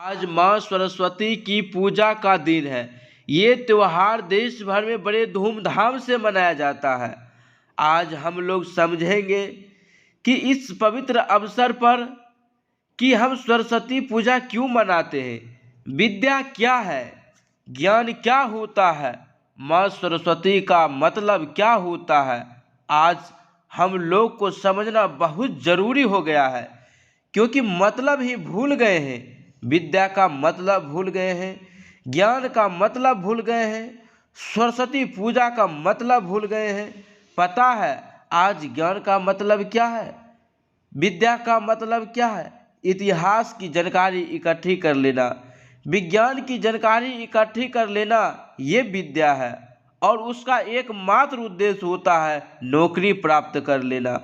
आज माँ सरस्वती की पूजा का दिन है। ये त्योहार देश भर में बड़े धूमधाम से मनाया जाता है। आज हम लोग समझेंगे कि इस पवित्र अवसर पर कि हम सरस्वती पूजा क्यों मनाते हैं, विद्या क्या है, ज्ञान क्या होता है, माँ सरस्वती का मतलब क्या होता है। आज हम लोग को समझना बहुत जरूरी हो गया है, क्योंकि मतलब ही भूल गए हैं। विद्या का मतलब भूल गए हैं, ज्ञान का मतलब भूल गए हैं, सरस्वती पूजा का मतलब भूल गए हैं। पता है आज ज्ञान का मतलब क्या है, विद्या का मतलब क्या है? इतिहास की जानकारी इकट्ठी कर लेना, विज्ञान की जानकारी इकट्ठी कर लेना, ये विद्या है। और उसका एकमात्र उद्देश्य होता है नौकरी प्राप्त कर लेना,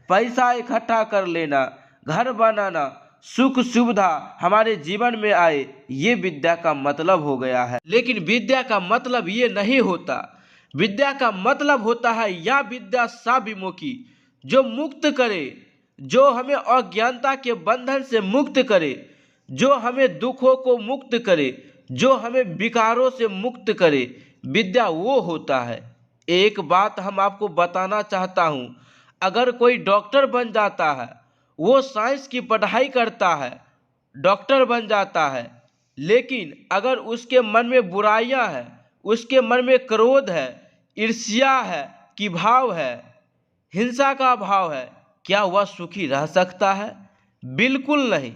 पैसा इकट्ठा कर लेना, घर बनाना, सुख सुविधा हमारे जीवन में आए, ये विद्या का मतलब हो गया है। लेकिन विद्या का मतलब ये नहीं होता। विद्या का मतलब होता है या विद्या सा विमुखी, जो मुक्त करे, जो हमें अज्ञानता के बंधन से मुक्त करे, जो हमें दुखों को मुक्त करे, जो हमें विकारों से मुक्त करे। विद्या वो होता है। एक बात हम आपको बताना चाहता हूँ, अगर कोई डॉक्टर बन जाता है, वो साइंस की पढ़ाई करता है, डॉक्टर बन जाता है, लेकिन अगर उसके मन में बुराइयां हैं, उसके मन में क्रोध है, ईर्ष्या है, कि भाव है, हिंसा का भाव है, क्या वह सुखी रह सकता है? बिल्कुल नहीं।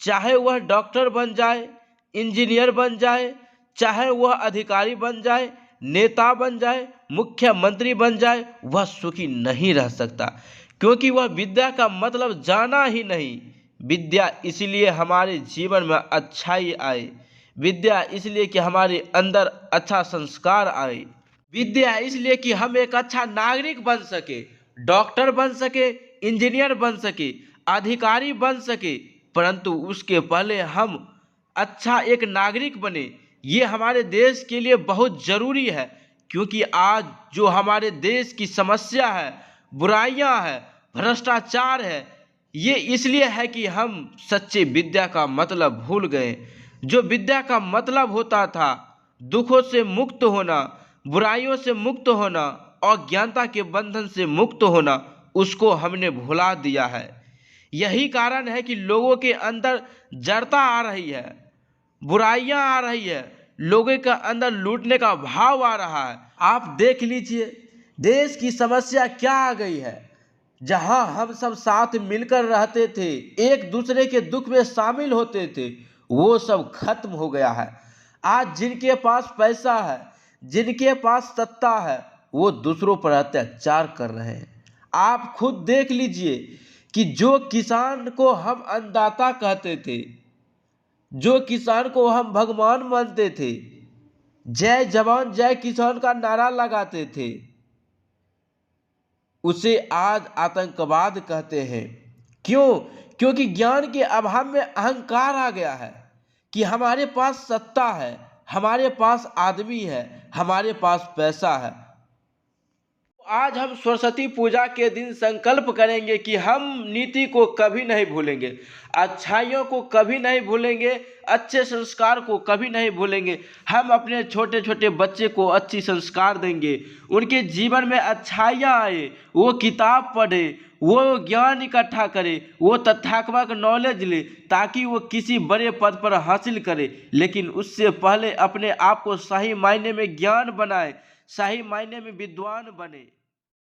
चाहे वह डॉक्टर बन जाए, इंजीनियर बन जाए, चाहे वह अधिकारी बन जाए, नेता बन जाए, मुख्यमंत्री बन जाए, वह सुखी नहीं रह सकता, क्योंकि वह विद्या का मतलब जाना ही नहीं। विद्या इसलिए हमारे जीवन में अच्छाई आए, विद्या इसलिए कि हमारे अंदर अच्छा संस्कार आए, विद्या इसलिए कि हम एक अच्छा नागरिक बन सके, डॉक्टर बन सके, इंजीनियर बन सके, अधिकारी बन सके। परंतु उसके पहले हम अच्छा एक नागरिक बने, ये हमारे देश के लिए बहुत जरूरी है। क्योंकि आज जो हमारे देश की समस्या है, बुराइयां है, भ्रष्टाचार है, ये इसलिए है कि हम सच्चे विद्या का मतलब भूल गए। जो विद्या का मतलब होता था दुखों से मुक्त होना, बुराइयों से मुक्त होना, अज्ञानता के बंधन से मुक्त होना, उसको हमने भुला दिया है। यही कारण है कि लोगों के अंदर जड़ता आ रही है, बुराइयां आ रही है, लोगों के अंदर लूटने का भाव आ रहा है। आप देख लीजिए देश की समस्या क्या आ गई है। जहां हम सब साथ मिलकर रहते थे, एक दूसरे के दुख में शामिल होते थे, वो सब खत्म हो गया है। आज जिनके पास पैसा है, जिनके पास सत्ता है, वो दूसरों पर अत्याचार कर रहे हैं। आप खुद देख लीजिए कि जो किसान को हम अन्नदाता कहते थे, जो किसान को हम भगवान मानते थे, जय जवान जय किसान का नारा लगाते थे, उसे आज आतंकवाद कहते हैं। क्यों? क्योंकि ज्ञान के अभाव में अहंकार आ गया है कि हमारे पास सत्ता है, हमारे पास आदमी है, हमारे पास पैसा है। आज हम सरस्वती पूजा के दिन संकल्प करेंगे कि हम नीति को कभी नहीं भूलेंगे, अच्छाइयों को कभी नहीं भूलेंगे, अच्छे संस्कार को कभी नहीं भूलेंगे। हम अपने छोटे छोटे बच्चे को अच्छी संस्कार देंगे, उनके जीवन में अच्छाइयाँ आए, वो किताब पढ़े, वो ज्ञान इकट्ठा करे, वो तथ्यात्मक नॉलेज ले, ताकि वो किसी बड़े पद पर हासिल करे। लेकिन उससे पहले अपने आप को सही मायने में ज्ञान बनाए, सही मायने में विद्वान बने।